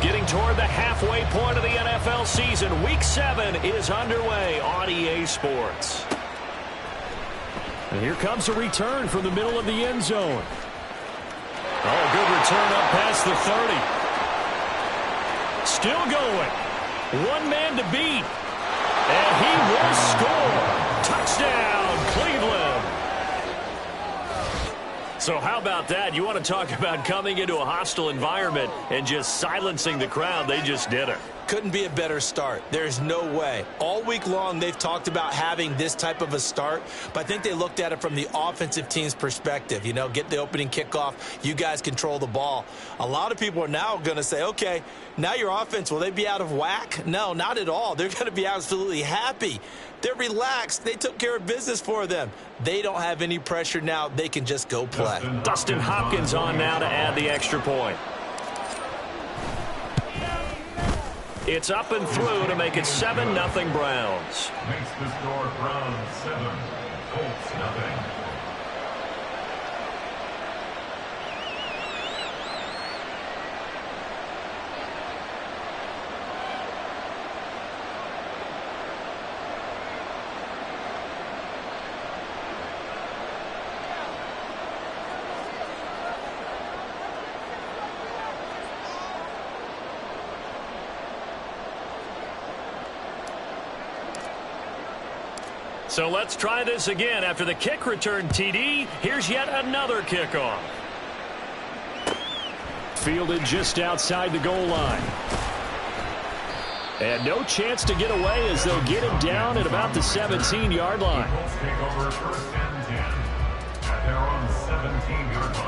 Getting toward the halfway point of the NFL season. Week 7 is underway on EA Sports. And here comes a return from the middle of the end zone. Oh, good return up past the 30. Still going. One man to beat. And he will score. Touchdown, Cleveland. So how about that? You want to talk about coming into a hostile environment and just silencing the crowd. They just did it. Couldn't be a better start. There's no way. All week long, they've talked about having this type of a start, but I think they looked at it from the offensive team's perspective. You know, get the opening kickoff. You guys control the ball. A lot of people are now going to say, okay, now your offense, will they be out of whack? No, not at all. They're going to be absolutely happy. They're relaxed. They took care of business for them. They don't have any pressure now. They can just go play. Dustin Hopkins on now to add the extra point. It's up and through to make it 7-0 Browns. Makes the score Browns 7, Colts 0. So let's try this again. After the kick return TD, here's yet another kickoff. Fielded just outside the goal line. And no chance to get away as they'll get him down at about the 17-yard line. Colts take over 1st and 10 at their own 17-yard line.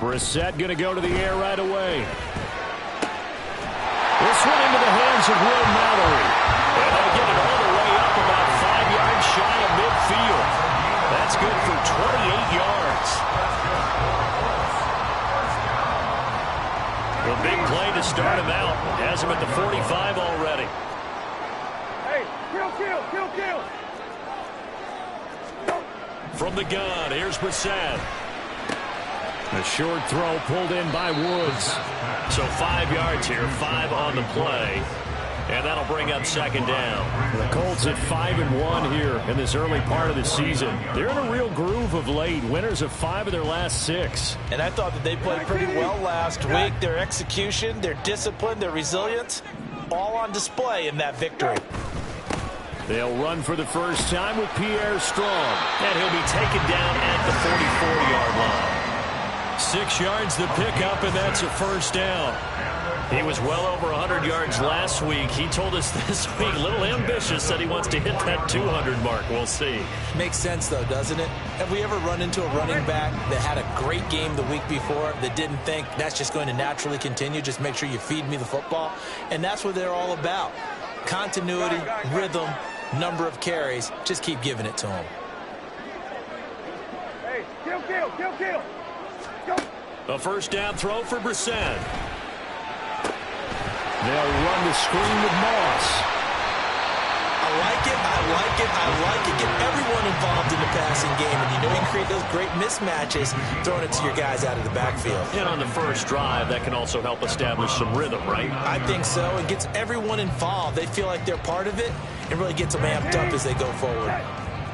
Brissett going to go to the air right away. This one into the hands of Will Mallory. And they'll get it all the way up about 5 yards shy of midfield. That's good for 28 yards. A big play to start him out. Has him at the 45 already. Hey, kill. From the gun, here's Brissett. A short throw pulled in by Woods. So 5 yards here, 5 on the play. And that'll bring up 2nd down. The Colts at 5-1 here in this early part of the season. They're in a real groove of late. Winners of 5 of their last 6. And I thought that they played pretty well last week. Their execution, their discipline, their resilience, all on display in that victory. They'll run for the first time with Pierre Strong. And he'll be taken down at the 44-yard line. 6 yards the pickup, and that's a 1st down. He was well over 100 yards last week. He told us this week, a little ambitious, that he wants to hit that 200 mark. We'll see. Makes sense, though, doesn't it? Have we ever run into a running back that had a great game the week before that didn't think that's just going to naturally continue? Just make sure you feed me the football. And that's what they're all about. Continuity, rhythm, number of carries. Just keep giving it to him. Hey, kill. A 1st down throw for Brissett. They'll run the screen with Moss. I like it. Get everyone involved in the passing game. And you know you can create those great mismatches throwing it to your guys out of the backfield. And on the first drive, that can also help establish some rhythm, right? I think so. It gets everyone involved. They feel like they're part of it and really gets them amped up as they go forward.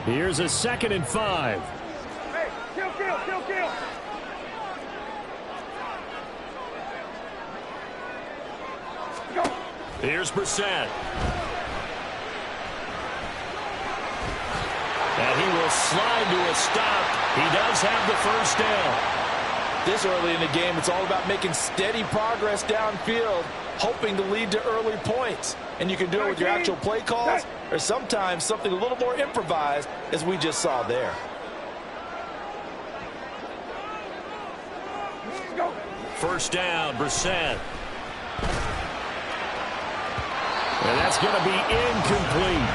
Here's a 2nd and 5. Hey, kill. Here's Brissett. And he will slide to a stop. He does have the 1st down. This early in the game, it's all about making steady progress downfield, hoping to lead to early points. And you can do it with your actual play calls or sometimes something a little more improvised, as we just saw there. 1st down, Brissett. And that's going to be incomplete.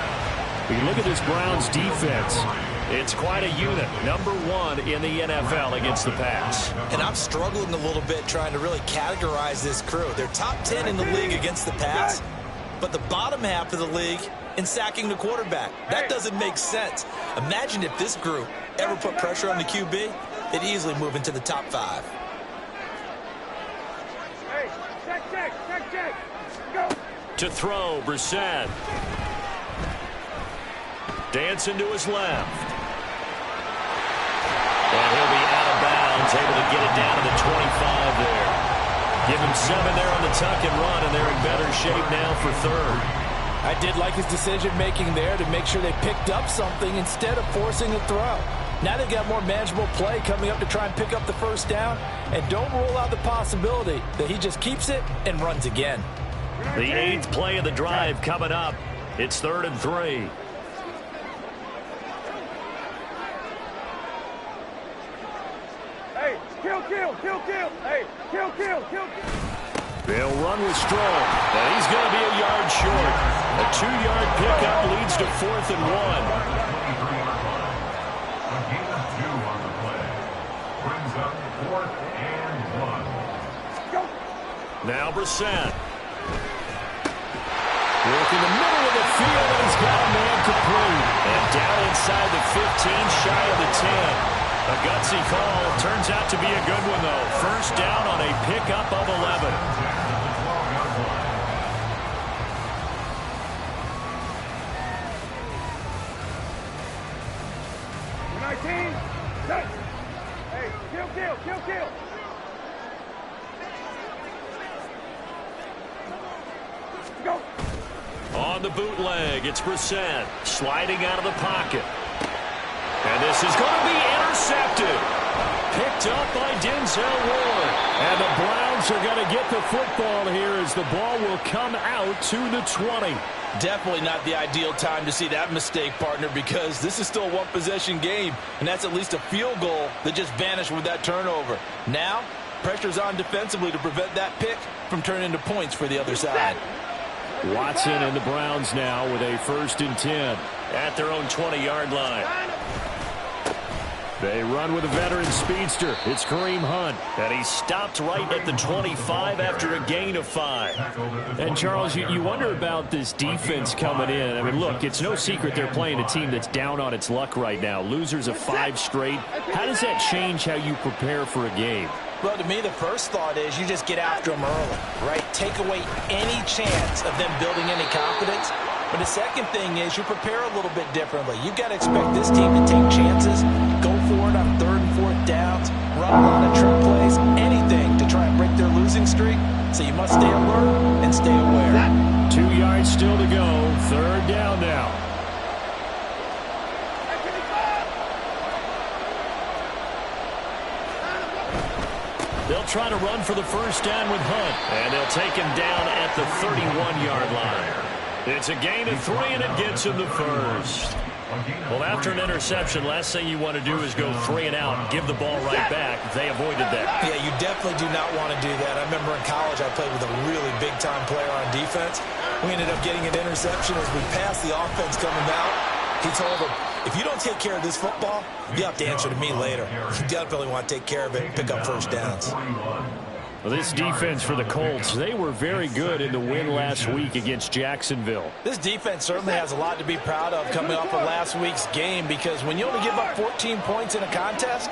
You look at this Browns defense. It's quite a unit. Number 1 in the NFL against the pass. And I'm struggling a little bit trying to really categorize this crew. They're top 10 in the league against the pass, but the bottom half of the league in sacking the quarterback. That doesn't make sense. Imagine if this group ever put pressure on the QB, they'd easily move into the top 5. Hey, check. Go. To throw, Brissett. Dancing to his left. And he'll be out of bounds, able to get it down to the 25 there. Give him 7 there on the tuck and run, and they're in better shape now for third. I did like his decision-making there to make sure they picked up something instead of forcing a throw. Now they've got more manageable play coming up to try and pick up the first down, and don't rule out the possibility that he just keeps it and runs again. The 8th play of the drive coming up. It's 3rd and 3. Hey, kill. Hey, kill. They'll run with Strong, and he's going to be a yard short. A 2-yard pickup leads to 4th and 1. A gain of 2 on the play. Brings up 4th and 1. Now Brissett. Working the middle of the field, and he's got a man complete. And down inside the 15, shy of the 10. A gutsy call. Turns out to be a good one, though. First down on a pickup of 11. Hey, kill. Go. On the bootleg, it's Brissett sliding out of the pocket. And this is going to be intercepted. Picked up by Denzel Ward. And the Browns are going to get the football here as the ball will come out to the 20. Definitely not the ideal time to see that mistake, partner, because this is still a one-possession game, and that's at least a field goal that just vanished with that turnover. Now, pressure's on defensively to prevent that pick from turning into points for the other side. Watson and the Browns now with a 1st and 10 at their own 20-yard line. They run with a veteran speedster. It's Kareem Hunt. And he stopped right at the 25 after a gain of 5. And, Charles, you wonder about this defense coming in. I mean, look, it's no secret they're playing a team that's down on its luck right now. Losers of 5 straight. How does that change how you prepare for a game? Well, to me, the first thought is you just get after them early, right? Take away any chance of them building any confidence. But the second thing is you prepare a little bit differently. You've got to expect this team to take chances, go for it on 3rd and 4th downs, run a lot of trick plays, anything to try and break their losing streak. So you must stay alert and stay aware. 2 yards still to go. 3rd down now. They'll try to run for the first down with Hunt. And they'll take him down at the 31-yard line. It's a gain of 3, and it gets him the first. Well, after an interception, last thing you want to do is go 3 and out and give the ball right back. They avoided that. Yeah, you definitely do not want to do that. I remember in college I played with a really big-time player on defense. We ended up getting an interception as we passed the offense coming out. He told him, if you don't take care of this football, you have to answer to me later. You definitely want to take care of it and pick up first downs. Well, this defense for the Colts, they were very good in the win last week against Jacksonville. This defense certainly has a lot to be proud of coming off of last week's game, because when you only give up 14 points in a contest,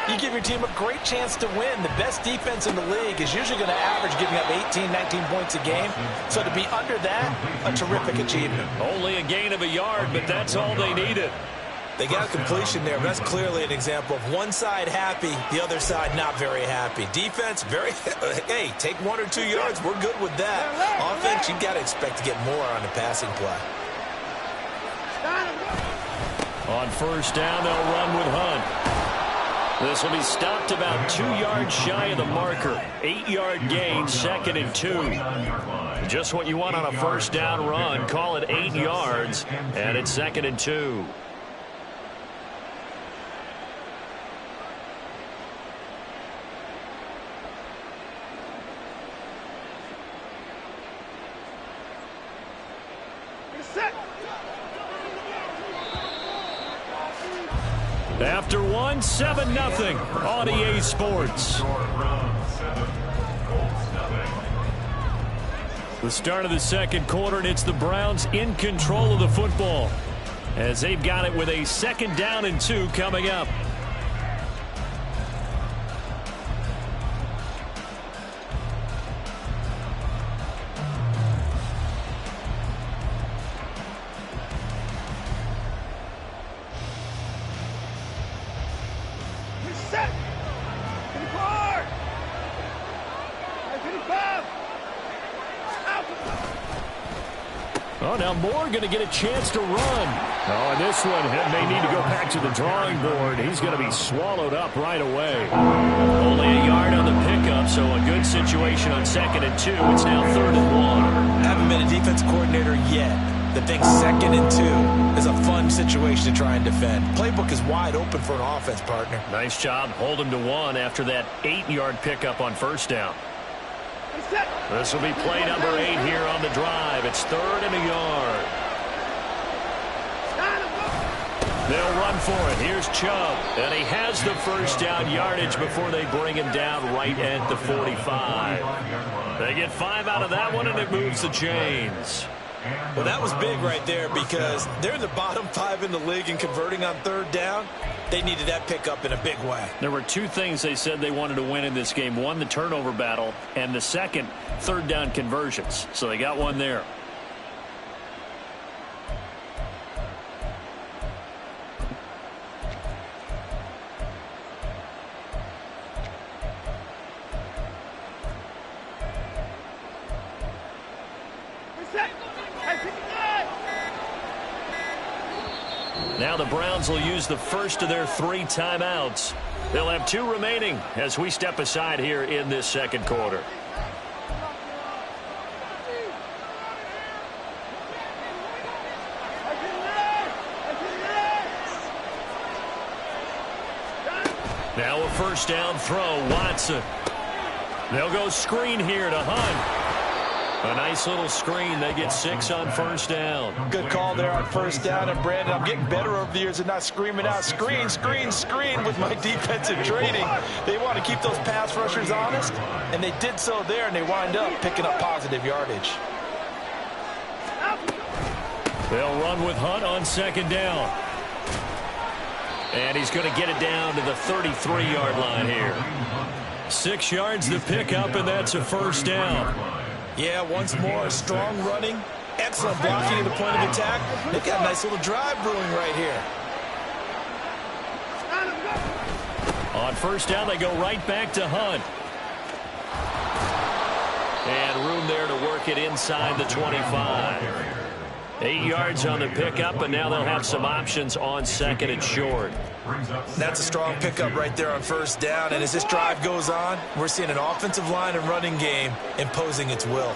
you give your team a great chance to win. The best defense in the league is usually going to average giving up 18, 19 points a game. So to be under that, a terrific achievement. Only a gain of a yard, but that's all they needed. They got a completion there. That's clearly an example of one side happy, the other side not very happy. Defense, very, hey, take 1 or 2 yards. We're good with that. Offense, you've got to expect to get more on the passing play. On first down, they'll run with Hunt. This will be stopped about 2 yards shy of the marker. 8-yard gain, 2nd and 2. Just what you want on a first down run. Call it 8 yards, and it's 2nd and 2. After one, 7-0 on EA Sports. The start of the second quarter, and it's the Browns in control of the football as they've got it with a 2nd down and 2 coming up. Set. 54. 55. Oh, now Moore going to get a chance to run. Oh, and this one may need to go back to the drawing board. He's going to be swallowed up right away. Only a yard on the pickup, so a good situation on 2nd and 2. It's now 3rd and 1. Haven't been a defense coordinator yet. The thing 2nd and 2 is a fun situation to try and defend. Playbook is wide open for an offense, partner. Nice job holding to 1 after that 8-yard pickup on 1st down. This will be play number 8 here on the drive. It's 3rd and a yard. They'll run for it. Here's Chubb. And he has the 1st down yardage before they bring him down right at the 45. They get 5 out of that one, and it moves the chains. Well, that was big right there because they're in the bottom 5 in the league and converting on 3rd down. They needed that pickup in a big way. There were 2 things they said they wanted to win in this game. One, the turnover battle, and the second, 3rd down conversions. So they got one there. Now the Browns will use the 1st of their 3 timeouts. They'll have 2 remaining as we step aside here in this second quarter. Now a 1st down throw, Watson. They'll go screen here to Hunt. A nice little screen. They get 6 on 1st down. Good call there on 1st down. And, Brandon, I'm getting better over the years and not screaming out, screen, screen, screen with my defensive training. They want to keep those pass rushers honest, and they did so there, and they wind up picking up positive yardage. They'll run with Hunt on 2nd down. And he's going to get it down to the 33-yard line here. 6 yards the pickup, and that's a 1st down. Yeah, once more, strong running, excellent blocking at the point of attack. They've got a nice little drive brewing right here. On 1st down, they go right back to Hunt. And room there to work it inside the 25. 8 yards on the pickup, and now they'll have some options on 2nd and short. That's a strong pickup right there on 1st down, and as this drive goes on, we're seeing an offensive line and running game imposing its will.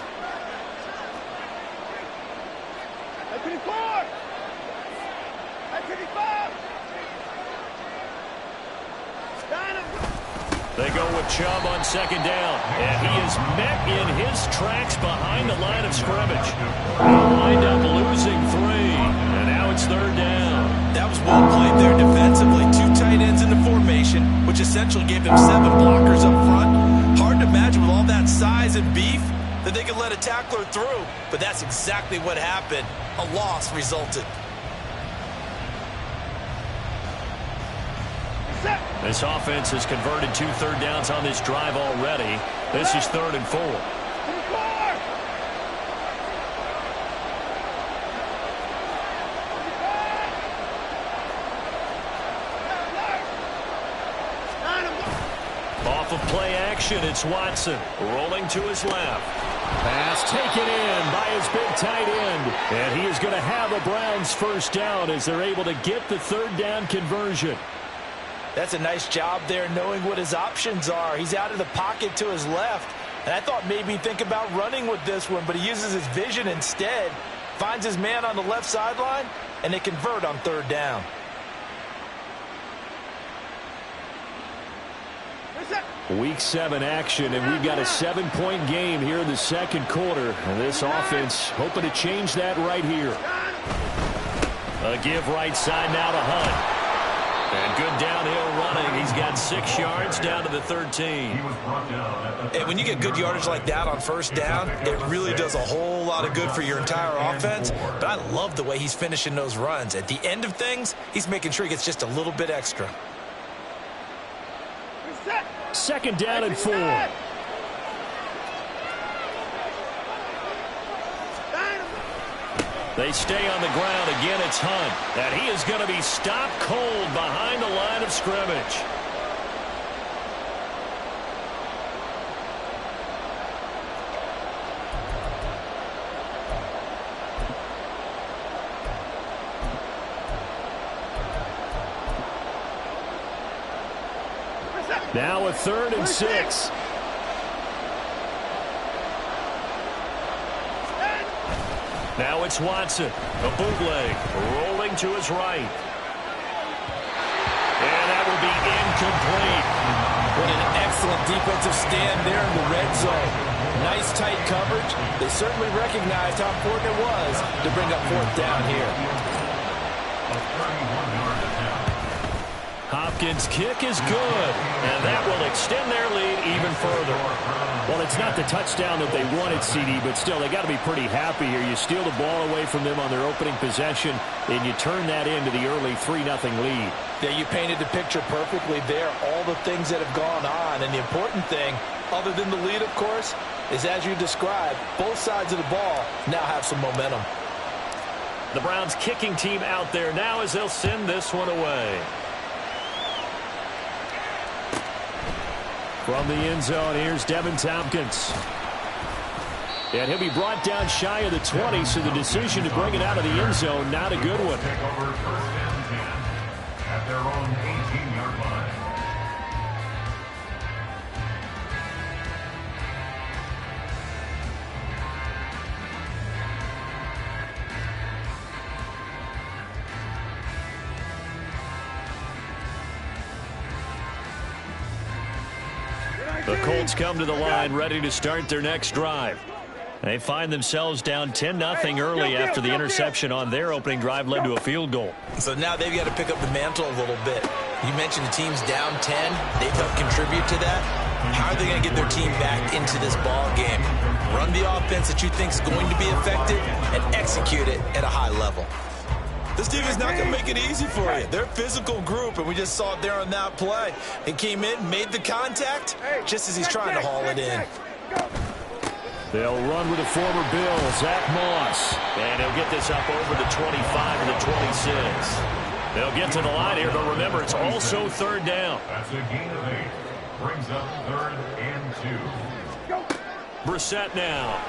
They go with Chubb on 2nd down, and he is met in his tracks behind the line of scrimmage. They'll wind up losing 3, and now it's 3rd down. That was well played there defensively. 2 tight ends in the formation, which essentially gave them 7 blockers up front. Hard to imagine with all that size and beef that they could let a tackler through, but that's exactly what happened. A loss resulted. This offense has converted 2 3rd downs on this drive already. This is 3rd and 4. Off of play action, it's Watson rolling to his left. Pass taken in by his big tight end. And he is going to have a Browns 1st down as they're able to get the 3rd down conversion. That's a nice job there knowing what his options are. He's out of the pocket to his left. And I thought maybe he'd think about running with this one, but he uses his vision instead. Finds his man on the left sideline, and they convert on 3rd down. Week 7 action, and we've got a 7-point game here in the second quarter. And this offense hoping to change that right here. A give right side now to Hunt. And good downhill running. He's got 6 yards down to the 13. And when you get good yardage like that on first down, it really does a whole lot of good for your entire offense. But I love the way he's finishing those runs. At the end of things, he's making sure he gets just a little bit extra. Second down and 4. They stay on the ground. Again, it's Hunt. And he is going to be stopped cold behind the line of scrimmage. Now a 3rd and 6. Now it's Watson. A bootleg. Rolling to his right. And that will be incomplete. What an excellent defensive stand there in the red zone. Nice tight coverage. They certainly recognized how important it was to bring up 4th down here. Hopkins' kick is good, and that will extend their lead even further. Well, it's not the touchdown that they wanted, CD, but still, they got to be pretty happy here. You steal the ball away from them on their opening possession, and you turn that into the early 3-0 lead. Yeah, you painted the picture perfectly there, all the things that have gone on, and the important thing, other than the lead, of course, is as you described, both sides of the ball now have some momentum. The Browns kicking team out there now as they'll send this one away. From the end zone, here's Devin Tompkins. And he'll be brought down shy of the 20, so the decision to bring it out of the end zone, not a good one. Take over 1st and 10 at their own 18-yard line. The Colts come to the line ready to start their next drive. They find themselves down 10-0 early after the interception on their opening drive led to a field goal. So now they've got to pick up the mantle a little bit. You mentioned the team's down 10. They've helped contribute to that. How are they going to get their team back into this ball game? Run the offense that you think is going to be effective and execute it at a high level. This team is not going to make it easy for you. They're a physical group, and we just saw it there on that play. He came in, made the contact, just as he's trying to haul it in. They'll run with the former Bill, Zach Moss. And he'll get this up over the 25 to the 26. They'll get to the line here, but remember, it's also 3rd down. That's a gain of 8. Brings up 3rd and 2. Brissett now.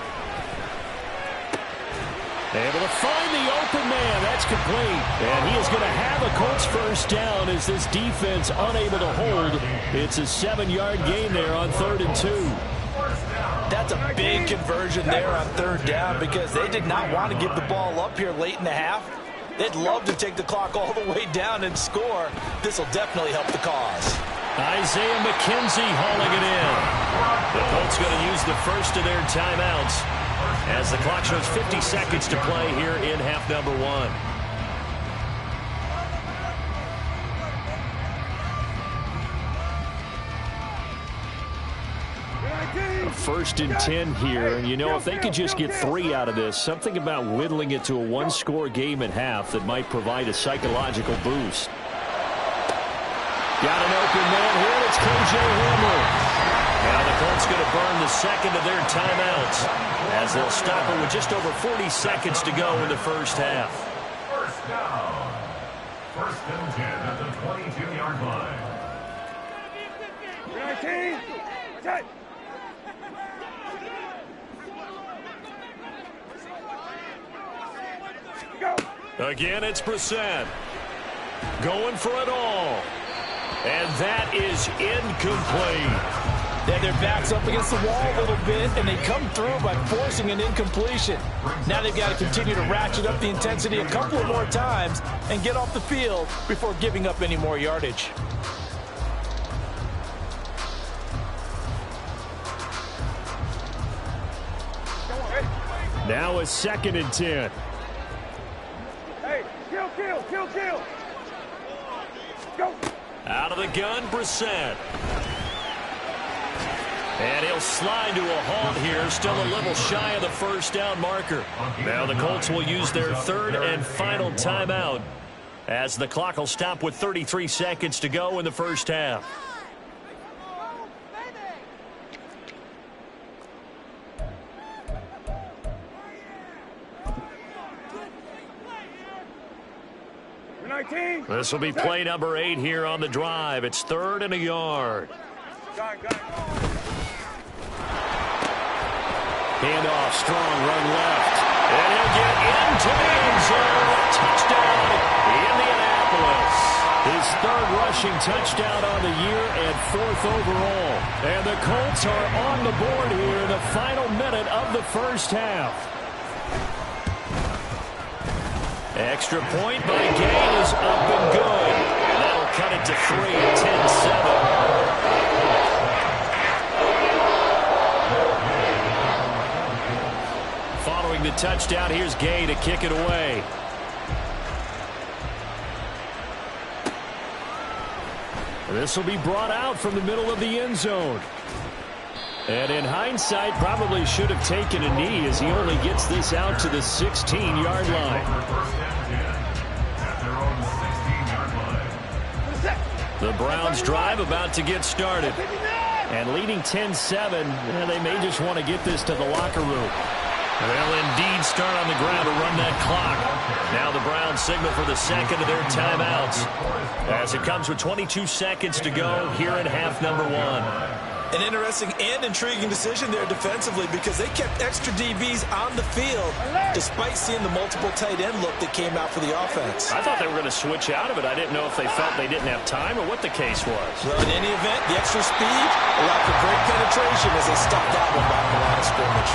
Able to find the open man. That's complete. And he is going to have a Colts first down as this defense unable to hold. It's a 7-yard gain there on 3rd and 2. That's a big conversion there on 3rd down because they did not want to give the ball up here late in the half. They'd love to take the clock all the way down and score. This will definitely help the cause. Isaiah McKenzie hauling it in. The Colts going to use the first of their timeouts as the clock shows 50 seconds to play here in half number 1. 1st and 10 here. And, you know, if they could just get 3 out of this, something about whittling it to a 1-score game at half that might provide a psychological boost. Got an open man here. It's KJ Hamler. Now the Colts going to burn the second of their timeouts as they'll stop it with just over 40 seconds to go in the first half. First down. 1st and 10 at the 22-yard line. 19. Set. Go. Again, it's Brissett. Going for it all. And that is incomplete. They had their backs up against the wall a little bit, and they come through by forcing an incompletion. Now they've got to continue to ratchet up the intensity a couple of more times and get off the field before giving up any more yardage. Now a 2nd and 10. Hey, kill. Go. Out of the gun, Brissett. And he'll slide to a halt here, still a little shy of the first down marker. Now the Colts will use their third and final timeout as the clock will stop with 33 seconds to go in the first half. This will be play number 8 here on the drive. It's 3rd and a yard. Handoff, strong, run left. And he'll get into the end zone. Touchdown, Indianapolis. His 3rd rushing touchdown on the year and 4th overall. And the Colts are on the board here in the final minute of the first half. Extra point by Gay is up and good. And that'll cut it to 3 at 10-7. Following the touchdown, here's Gay to kick it away. This will be brought out from the middle of the end zone. And in hindsight, probably should have taken a knee as he only gets this out to the 16-yard line. The Browns drive about to get started. And leading 10-7, they may just want to get this to the locker room. They'll indeed start on the ground to run that clock. Now the Browns signal for the second of their timeouts as it comes with 22 seconds to go here in half number 1. An interesting and intriguing decision there defensively because they kept extra DBs on the field despite seeing the multiple tight end look that came out for the offense. I thought they were going to switch out of it. I didn't know if they felt they didn't have time or what the case was. Well, in any event, the extra speed allowed for great penetration as they stopped that one back in the line of scrimmage.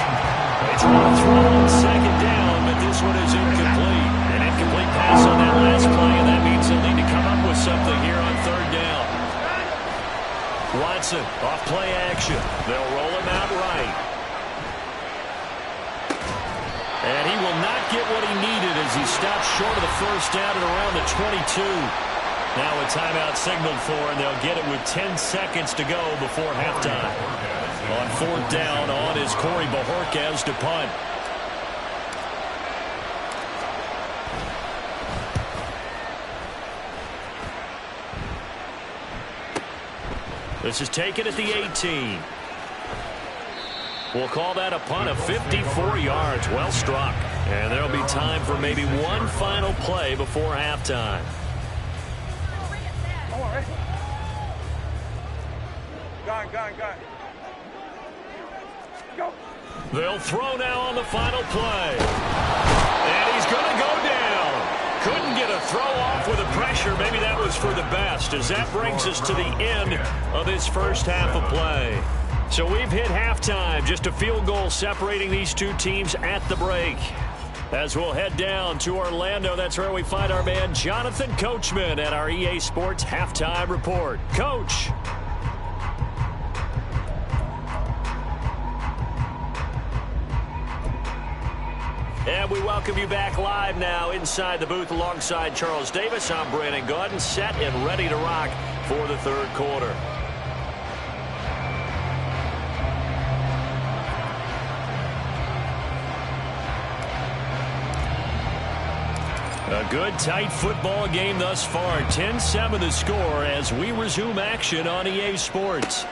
They try to throw on 2nd down, but this one is incomplete. An incomplete pass on that last play, and that means they'll need to come up with something here on 3rd down. Watson off play action. They'll roll him out right. And he will not get what he needed as he stops short of the first down at around the 22. Now a timeout signaled for, and they'll get it with 10 seconds to go before halftime. On 4th down, on is Corey Bajorquez to punt. This is taken at the 18. We'll call that a punt of 54 yards. Well struck. And there'll be time for maybe one final play before halftime. Go. They'll throw now on the final play. And he's going to go down. Couldn't get a throw off with the pressure. Maybe that was for the best, as that brings us to the end of this first half of play. So we've hit halftime. Just a field goal separating these two teams at the break. As we'll head down to Orlando, that's where we find our man Jonathan Coachman at our EA Sports Halftime Report. Coach. And we welcome you back live now inside the booth alongside Charles Davis. I'm Brandon Gaudin, set and ready to rock for the 3rd quarter. A good, tight football game thus far. 10-7 the score as we resume action on EA Sports.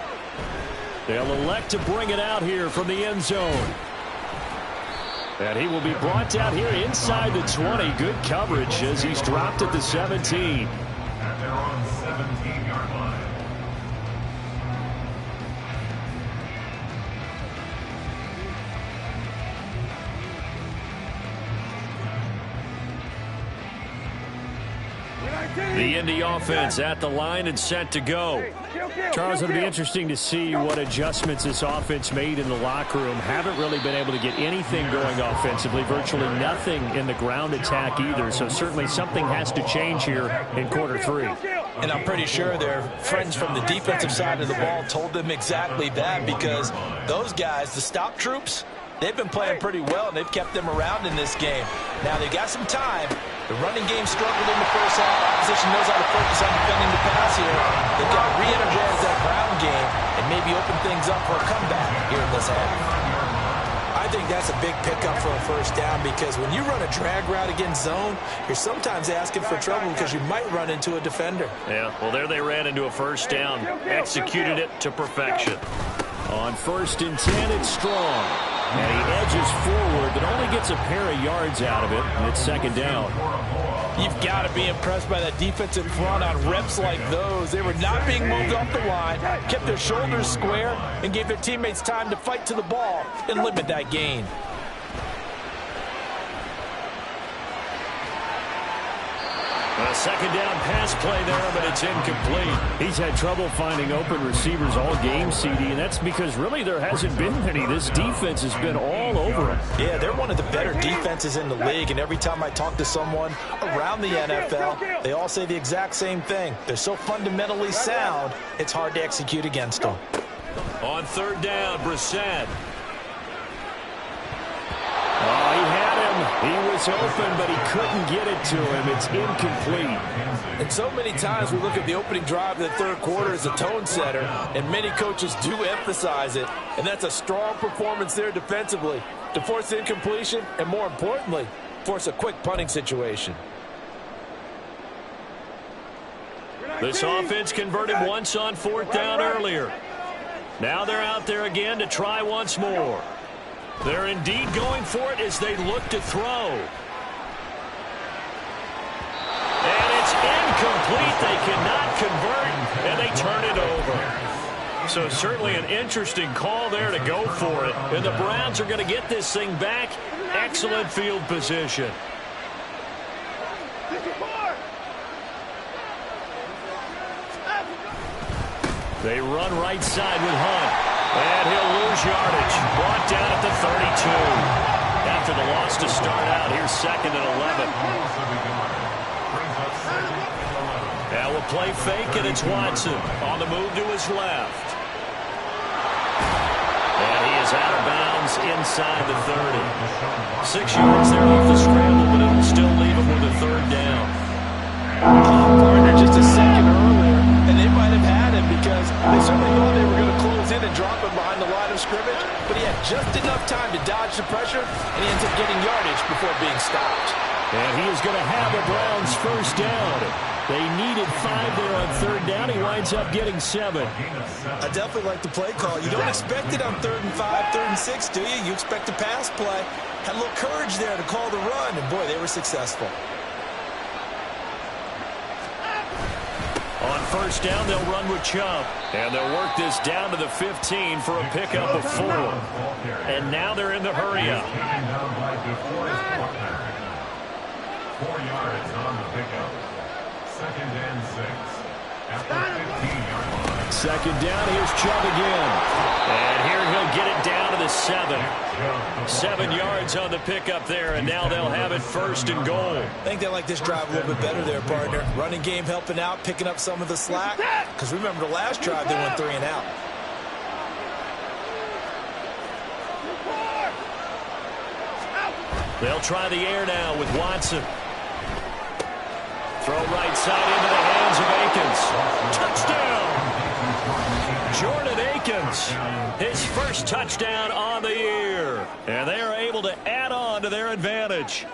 They'll elect to bring it out here from the end zone. And he will be brought down here inside the 20. Good coverage as he's dropped at the 17. At their own 17-yard line. The Indy offense at the line and set to go. Charles, it'll be interesting to see what adjustments this offense made in the locker room. Haven't really been able to get anything going offensively. Virtually nothing in the ground attack either. So certainly something has to change here in quarter 3. And I'm pretty sure their friends from the defensive side of the ball told them exactly that, because those guys, the stop troops, they've been playing pretty well, and they've kept them around in this game. Now, they've got some time. The running game struggled in the first half. Opposition knows how to focus on defending the pass here. for a comeback here in this half. I think that's a big pickup for a first down because when you run a drag route against zone, you're sometimes asking for trouble because you might run into a defender. Yeah, well, there they ran into a first down. Executed it to perfection. On 1st and 10, it's Strong. And he edges forward, but only gets a pair of yards out of it, and it's 2nd down. You've got to be impressed by that defensive front on reps like those. They were not being moved off the line, kept their shoulders square, and gave their teammates time to fight to the ball and limit that gain. A 2nd down pass play there, but it's incomplete. He's had trouble finding open receivers all game, CD, and that's because really there hasn't been many. This defense has been all over him. Yeah, they're one of the better defenses in the league, and every time I talk to someone around the NFL, they all say the exact same thing. They're so fundamentally sound, it's hard to execute against them. On 3rd down, Brissett. Oh, he had him. He was open, but he couldn't get it to him. It's incomplete. And so many times we look at the opening drive of the 3rd quarter as a tone setter, and many coaches do emphasize it. And that's a strong performance there defensively to force incompletion and, more importantly, force a quick punting situation. This offense converted once on 4th down earlier. Now they're out there again to try once more. They're indeed going for it as they look to throw. And it's incomplete. They cannot convert, and they turn it over. So certainly an interesting call there to go for it. And the Browns are going to get this thing back. Excellent field position. They run right side with Hunt. And he'll lose yardage. Brought down at the 32. After the loss to start out, here's 2nd and 11. Now we'll play fake, and it's Watson on the move to his left. And he is out of bounds inside the 30. 6 yards there off the scramble, but it'll still leave him with a 3rd down. Partner just a second earlier, and they might have had him because they certainly thought they were going to close in and drop him behind the line of scrimmage, but he had just enough time to dodge the pressure, and he ends up getting yardage before being stopped. And he is going to have the Browns 1st down. They needed 5 there on 3rd down. He winds up getting 7. I definitely like the play call. You don't expect it on 3rd and 5, 3rd and 6, do you? You expect a pass play. Had a little courage there to call the run, and boy, they were successful. On 1st down, they'll run with Chubb. And they'll work this down to the 15 for a pickup of 4. And now they're in the hurry-up. 4 yards on the pickup. 2nd and 6. At the 15-yard line. 2nd down, here's Chubb again. And here he'll get it down to the 7. 7 yards on the pickup there, and now they'll have it 1st and goal. I think they like this drive a little bit better there, partner. Running game helping out, picking up some of the slack. Because remember the last drive, they went 3 and out. They'll try the air now with Watson. Throw right side into the hands of Akins. Touchdown! Jordan Akins, his first touchdown on the year. And they are able to add on to their advantage.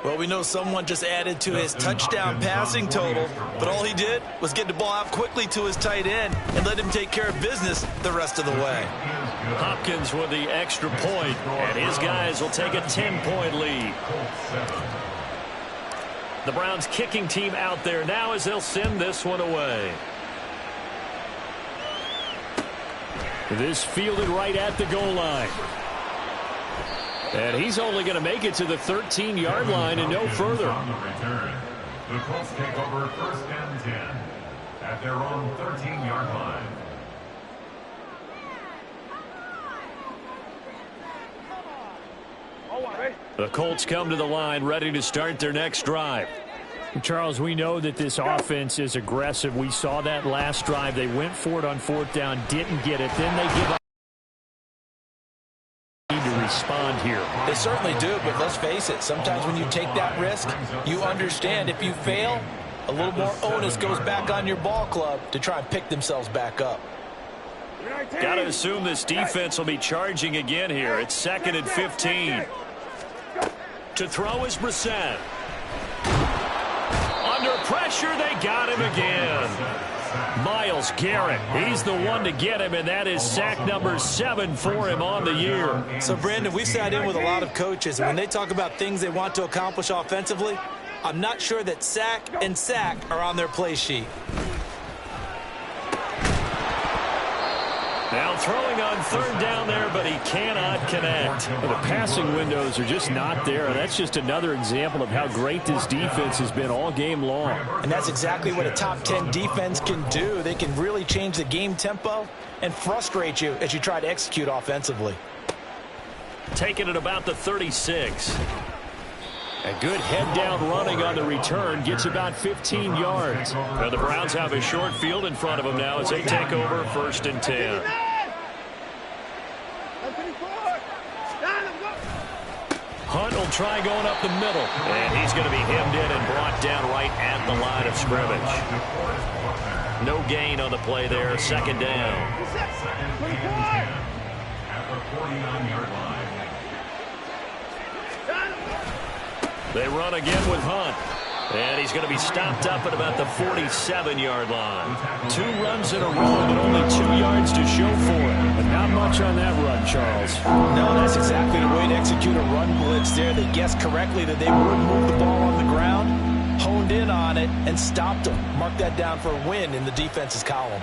Well, we know someone just added to his touchdown passing total, but all he did was get the ball out quickly to his tight end and let him take care of business the rest of the way. Hopkins with the extra point, and his guys will take a 10-point lead. The Browns kicking team out there now as they'll send this one away. This fielded right at the goal line. And he's only going to make it to the 13-yard line and no further. On the return, the Colts take over 1st and 10 at their own 13-yard line. The Colts come to the line ready to start their next drive. Charles, we know that this offense is aggressive. We saw that last drive. They went for it on 4th down, didn't get it. Then they give up. Need to respond here. They certainly do, but let's face it, sometimes when you take that risk, you understand if you fail, a little more onus goes back on your ball club to try and pick themselves back up. Got to assume this defense will be charging again here. It's 2nd and 15. To throw is Brissett. Under pressure, they got him again. Myles Garrett, he's the one to get him, and that is sack number 7 for him on the year. So, Brandon, we've sat in with a lot of coaches, and when they talk about things they want to accomplish offensively, I'm not sure that sack and sack are on their play sheet. Now throwing on 3rd down there, but he cannot connect. Well, the passing windows are just not there. That's just another example of how great this defense has been all game long. And that's exactly what a top 10 defense can do. They can really change the game tempo and frustrate you as you try to execute offensively. Taking it about the 36. A good head-down running on the return gets about 15 yards. Now the Browns have a short field in front of them now as they take over 1st and 10. Hunt will try going up the middle. And he's going to be hemmed in and brought down right at the line of scrimmage. No gain on the play there. 2nd down. At the 49-yard line. They run again with Hunt. And he's going to be stopped up at about the 47-yard line. 2 runs in a row, but only 2 yards to show for it. But not much on that run, Charles. No, that's exactly the way to execute a run blitz there. They guessed correctly that they would move the ball on the ground, honed in on it, and stopped them. Mark that down for a win in the defense's column.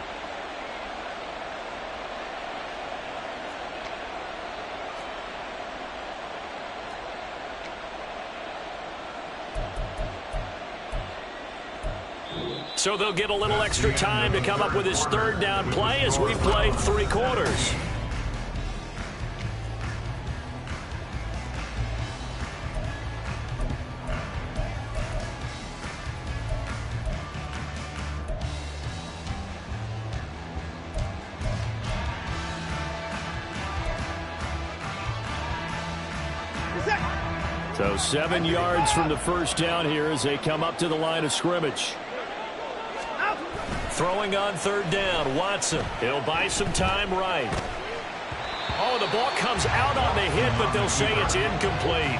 So they'll get a little extra time to come up with his 3rd down play as we've played 3 quarters. So 7 yards from the 1st down here as they come up to the line of scrimmage. Throwing on 3rd down, Watson. He'll buy some time right. Oh, the ball comes out on the hit, but they'll say it's incomplete.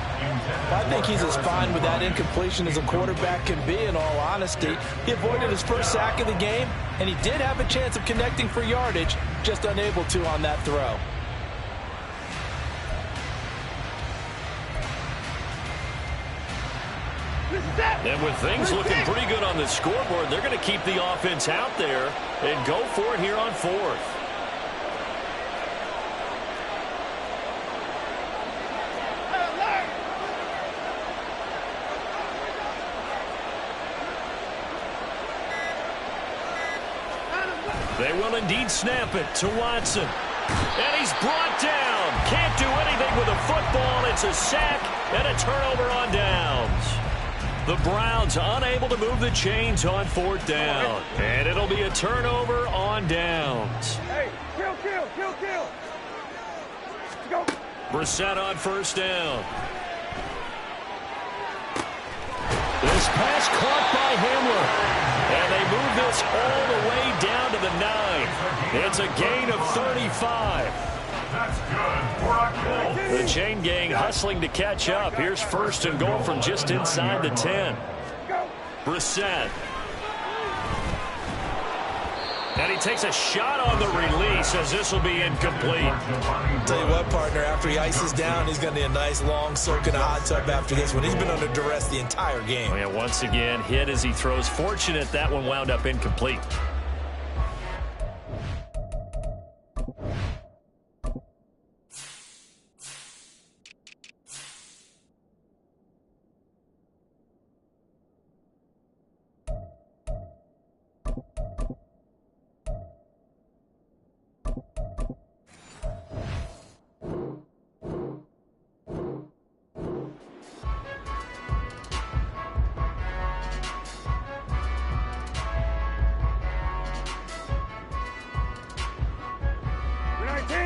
I think he's as fine with that incompletion as a quarterback can be, in all honesty. He avoided his first sack of the game, and he did have a chance of connecting for yardage, just unable to on that throw. And with things looking pretty good on the scoreboard, they're going to keep the offense out there and go for it here on 4th. They will indeed snap it to Watson. And he's brought down. Can't do anything with a football. It's a sack and a turnover on downs. The Browns unable to move the chains on 4th down. And it'll be a turnover on downs. Hey, kill. Go. Brissett on 1st down. This pass caught by Hamler. And they move this all the way down to the 9. It's a gain of 35. That's good for a Colts. The chain gang hustling to catch up. Here's 1st and goal from just inside the 10. Brissett. And he takes a shot on the release as this will be incomplete. Tell you what, partner, after he ices down, he's going to need a nice long soak in a hot tub after this one. He's been under duress the entire game. Oh, yeah, once again, hit as he throws. Fortunate that one wound up incomplete.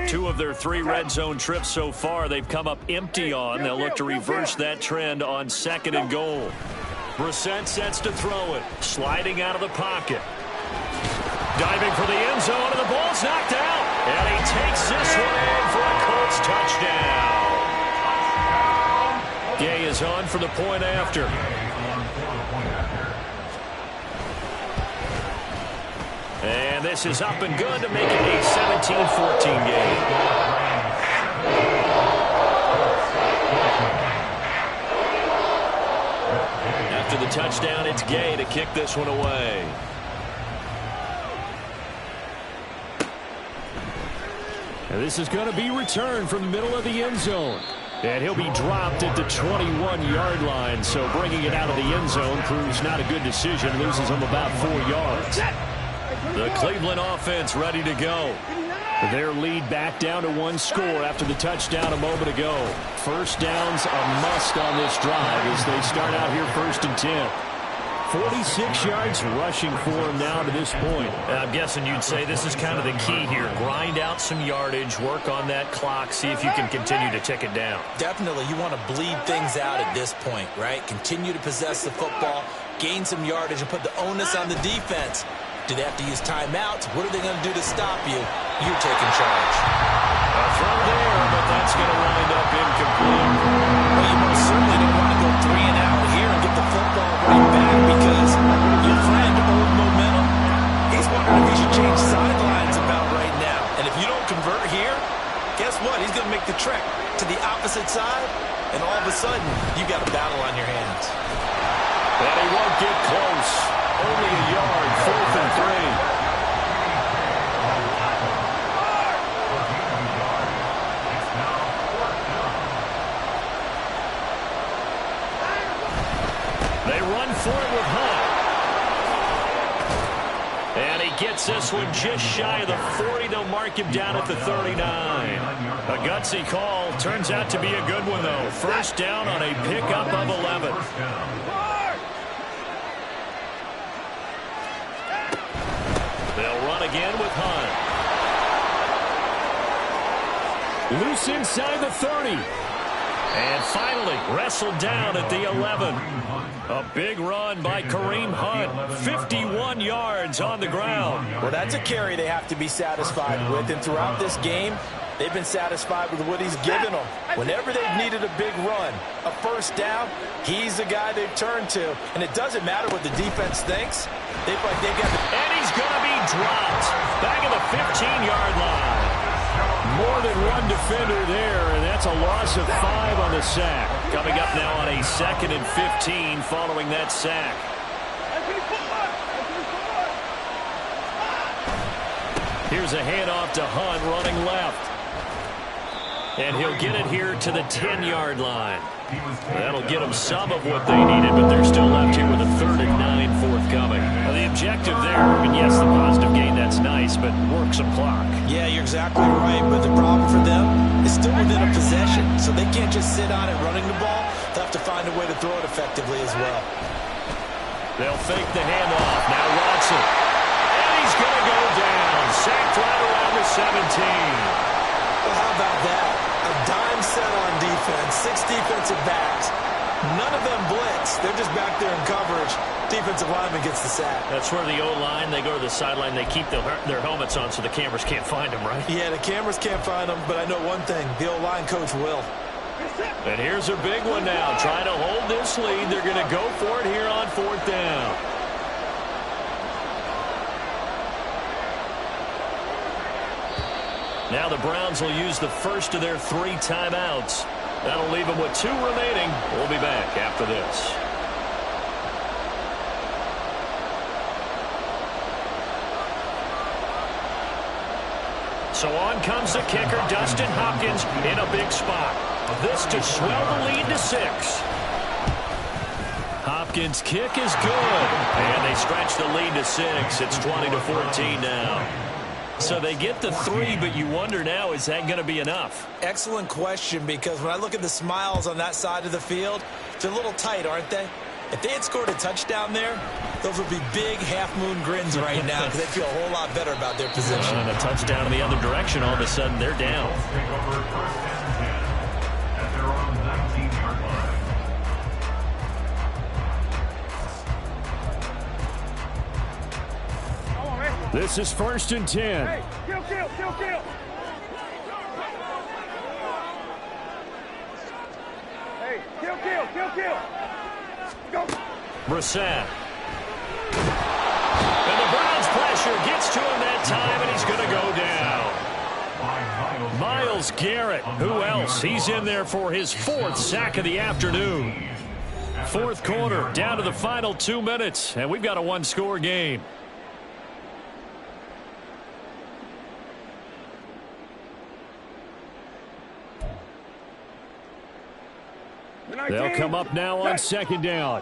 Two of their 3 red zone trips so far, they've come up empty on. They'll look to reverse that trend on 2nd and goal. Brissett sets to throw it. Sliding out of the pocket. Diving for the end zone, and the ball's knocked out. And he takes this one in for a Colts touchdown. Gay is on for the point after. And this is up and good to make it a 17-14 game. After the touchdown, it's Gay to kick this one away. And this is going to be returned from the middle of the end zone. And he'll be dropped at the 21-yard line. So bringing it out of the end zone proves not a good decision. Loses him about 4 yards. The Cleveland offense ready to go. Their lead back down to 1 score after the touchdown a moment ago. First down's a must on this drive as they start out here 1st and 10. 46 yards rushing for him now to this point. I'm guessing you'd say this is kind of the key here. Grind out some yardage, work on that clock, see if you can continue to tick it down. Definitely, you want to bleed things out at this point, right? Continue to possess the football, gain some yardage, and put the onus on the defense. Do they have to use timeouts? What are they going to do to stop you? You're taking charge. A throw there, but that's going to wind up incomplete. Well, you most certainly don't want to go 3 and out here and get the football right back because your friend, Old Momentum, he's wondering if he should change sidelines about right now. And if you don't convert here, guess what? He's going to make the trek to the opposite side, and all of a sudden, you got a battle on your hands. And he won't get close. Only a yard, 4th and 3. They run for it with Hunt. And he gets this one just shy of the 40. They'll mark him down at the 39. A gutsy call. Turns out to be a good one, though. First down on a pickup of 11. They'll run again with Hunt. Loose inside the 30. And finally wrestled down at the 11. A big run by Kareem Hunt. 51 yards on the ground. Well, that's a carry they have to be satisfied with. And throughout this game, they've been satisfied with what he's given them. Whenever they've needed a big run, a first down, he's the guy they've turned to. And it doesn't matter what the defense thinks. They've got and he's going to be dropped back at the 15-yard line. More than one defender there, and that's a loss of 5 on the sack. Coming up now on a 2nd and 15 following that sack. Here's a handoff to Hunt running left. And he'll get it here to the 10-yard line. That'll get them some of what they needed, but they're still left here with a 3rd and 9 forthcoming. Now, the objective there, I mean, yes, the positive gain, that's nice, but work some clock. Yeah, you're exactly right, but the problem for them is still within a possession, so they can't just sit on it running the ball. They'll have to find a way to throw it effectively as well. They'll fake the handoff. Now Watson. And he's going to go down. Sacked right around the 17. Well, how about that? A dime set on defense, 6 defensive backs. None of them blitz. They're just back there in coverage. Defensive lineman gets the sack. That's where the O-line, they go to the sideline, they keep their helmets on so the cameras can't find them, right? Yeah, the cameras can't find them, but I know one thing. The O-line coach will. And here's a big one now. Trying to hold this lead. They're going to go for it here on 4th down. Now the Browns will use the first of their 3 timeouts. That'll leave them with 2 remaining. We'll be back after this. So on comes the kicker, Dustin Hopkins, in a big spot. This to swell the lead to 6. Hopkins' kick is good. And they stretch the lead to 6. It's 20-14 now. So they get the 3, but you wonder now, is that going to be enough? Excellent question, because when I look at the smiles on that side of the field, they're a little tight, aren't they? If they had scored a touchdown there, those would be big half-moon grins right now because they feel a whole lot better about their position. And a touchdown in the other direction, all of a sudden they're down. At their own 19-yard line. Vamos, This is 1st and 10. Hey, kill, kill, kill, kill. Hey, kill, kill, kill, kill. Go. Brissett. And the Browns pressure gets to him that time, and he's going to go down. Myles Garrett, who else? He's in there for his 4th sack of the afternoon. 4th quarter, down to the final 2 minutes, and we've got a one-score game. They'll come up now on 2nd down.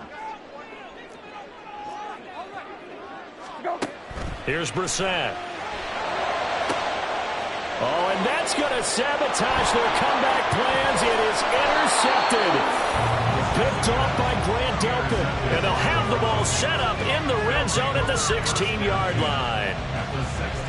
Here's Brissett. Oh, and that's going to sabotage their comeback plans. It is intercepted. Picked off by Grant Delpit. And they'll have the ball set up in the red zone at the 16-yard line.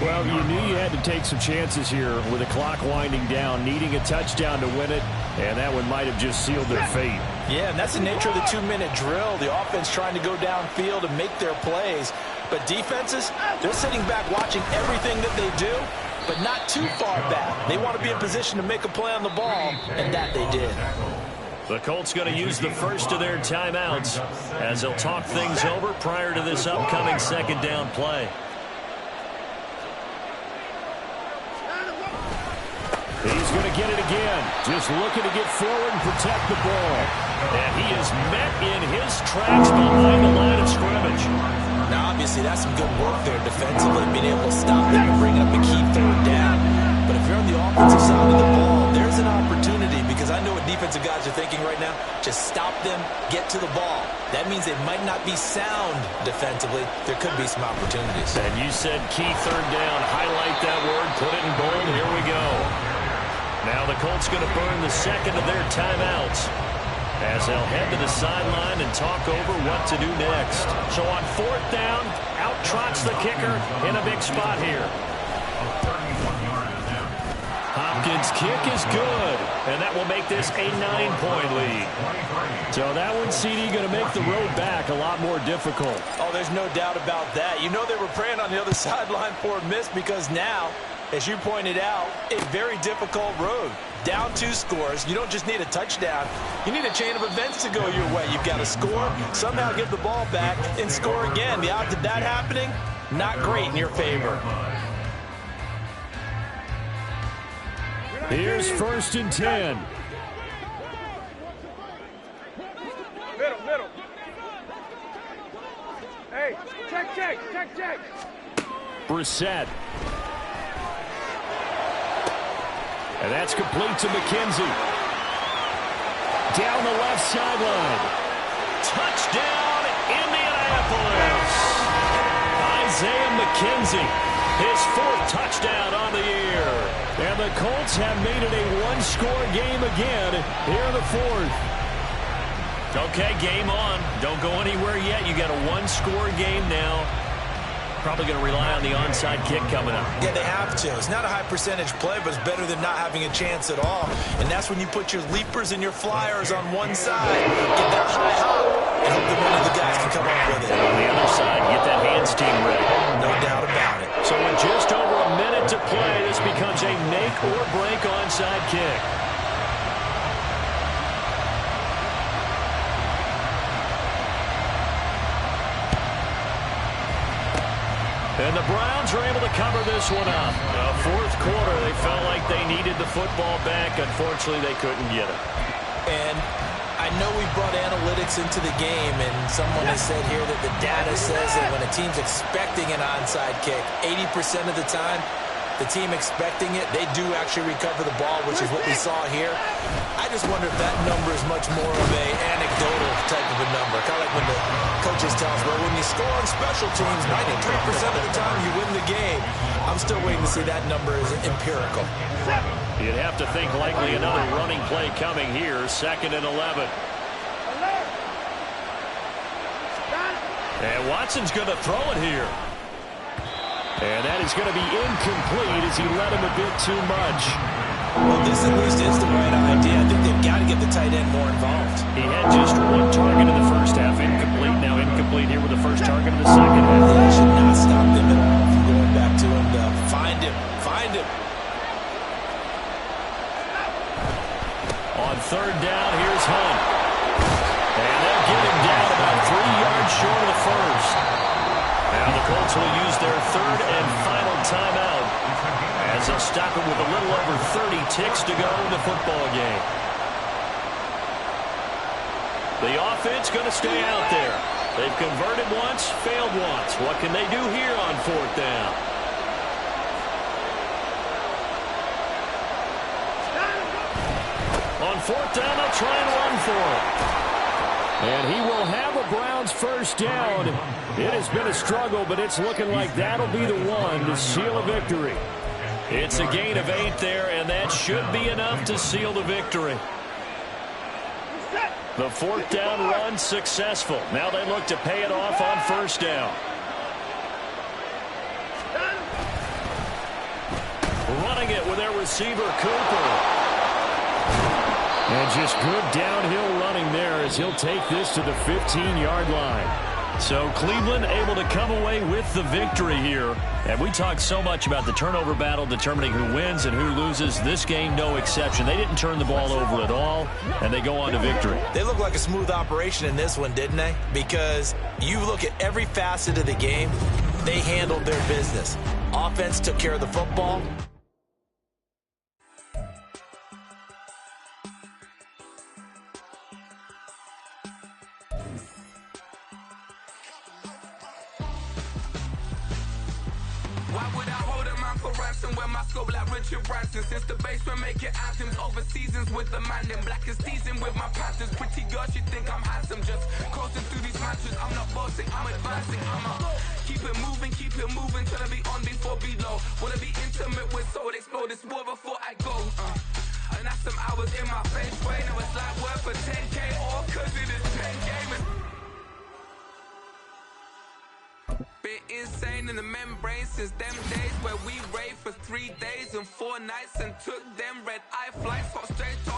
Well, you knew you had to take some chances here with the clock winding down, needing a touchdown to win it, and that one might have just sealed their fate. Yeah, and that's the nature of the 2-minute drill. The offense trying to go downfield and make their plays. But defenses, they're sitting back watching everything that they do, but not too far back. They want to be in position to make a play on the ball, and that they did. The Colts going to use the first of their timeouts as they'll talk things over prior to this upcoming 2nd down play. He's going to get it again. Just looking to get forward and protect the ball. And he is met in his tracks behind the line of scrimmage. Now, obviously, that's some good work there defensively, being able to stop them and bring up a key 3rd down. But if you're on the offensive side of the ball, there's an opportunity, because I know what defensive guys are thinking right now. Just stop them, get to the ball. That means they might not be sound defensively. There could be some opportunities. And you said key 3rd down. Highlight that word. Put it in bold. Here we go. Now the Colts going to burn the 2nd of their timeouts as they'll head to the sideline and talk over what to do next. So on 4th down, out trots the kicker in a big spot here. Hopkins' kick is good, and that will make this a 9-point lead. So that one, CD, going to make the road back a lot more difficult. Oh, there's no doubt about that. You know they were praying on the other sideline for a miss, because now, as you pointed out, a very difficult road. Down 2 scores. You don't just need a touchdown. You need a chain of events to go your way. You've got to score, somehow get the ball back, and score again. The odds of that happening, not great in your favor. Here's 1st and 10. Middle. Hey, check. Brissett. And that's complete to McKenzie. Down the left sideline. Touchdown, Indianapolis. Isaiah McKenzie, his 4th touchdown on the year. And the Colts have made it a one-score game again here in the 4th. Okay, game on. Don't go anywhere yet. You got a one-score game now. Probably going to rely on the onside kick coming up. Yeah, they have to. It's not a high percentage play, but it's better than not having a chance at all. And that's when you put your leapers and your flyers on one side, get that high hop, and hope that one of the guys can come up with it. And on the other side, get that hands team ready. No doubt about it. So with just over a minute to play, this becomes a make or break onside kick. And the Browns are able to cover this one up. 4th quarter, they felt like they needed the football back. Unfortunately, they couldn't get it. And I know we brought analytics into the game, and someone has said here that the data says that when a team's expecting an onside kick, 80% of the time, the team expecting it, they do actually recover the ball, which is what we saw here. I just wonder if that number is much more of a anecdotal type of a number. Kind of like when the coaches tell us, well, when you score on special teams, 93% of the time you win the game. I'm still waiting to see that number is empirical. You'd have to think likely another running play coming here, 2nd and 11. And Watson's going to throw it here. And that is going to be incomplete as he led him a bit too much. Well, this at least is the right idea. I think they've got to get the tight end more involved. He had just 1 target in the first half. Incomplete. Now incomplete here with the first target in the second half. They should not stop them at all from going back though. Find him. Find him. On third down, here's Hunt. And they'll get him down about 3 yards short of the first. Now the Colts will use their third and final timeout as they'll stop it with a little over 30 ticks to go in the football game. The offense going to stay out there. They've converted once, failed once. What can they do here on fourth down? On fourth down, they'll try and run for it. And he will have a Browns first down. It has been a struggle, but it's looking like that'll be the one to seal a victory. It's a gain of 8 there, and that should be enough to seal the victory. The fourth down run successful. Now they look to pay it off on first down. Running it with their receiver, Cooper. And just good downhill running there as he'll take this to the 15-yard line. So Cleveland able to come away with the victory here. And we talked so much about the turnover battle determining who wins and who loses. This game, no exception. They didn't turn the ball over at all, and they go on to victory. They look like a smooth operation in this one, didn't they? Because you look at every facet of the game, they handled their business. Offense took care of the football. Since the basement making anthems over seasons with the man in black is teasing with my patterns. Pretty girl, she think I'm handsome. Just coasting through these matches. I'm not bossing, I'm advancing. Keep it moving till I be on before below. Wanna be intimate with soul, explore this war before I go. And that's some hours in my face. Way now it's like worth for 10K or cause it is 10 gamers. Been insane in the membrane since them days where we raved for 3 days and 4 nights and took them red eye flights, hot straight to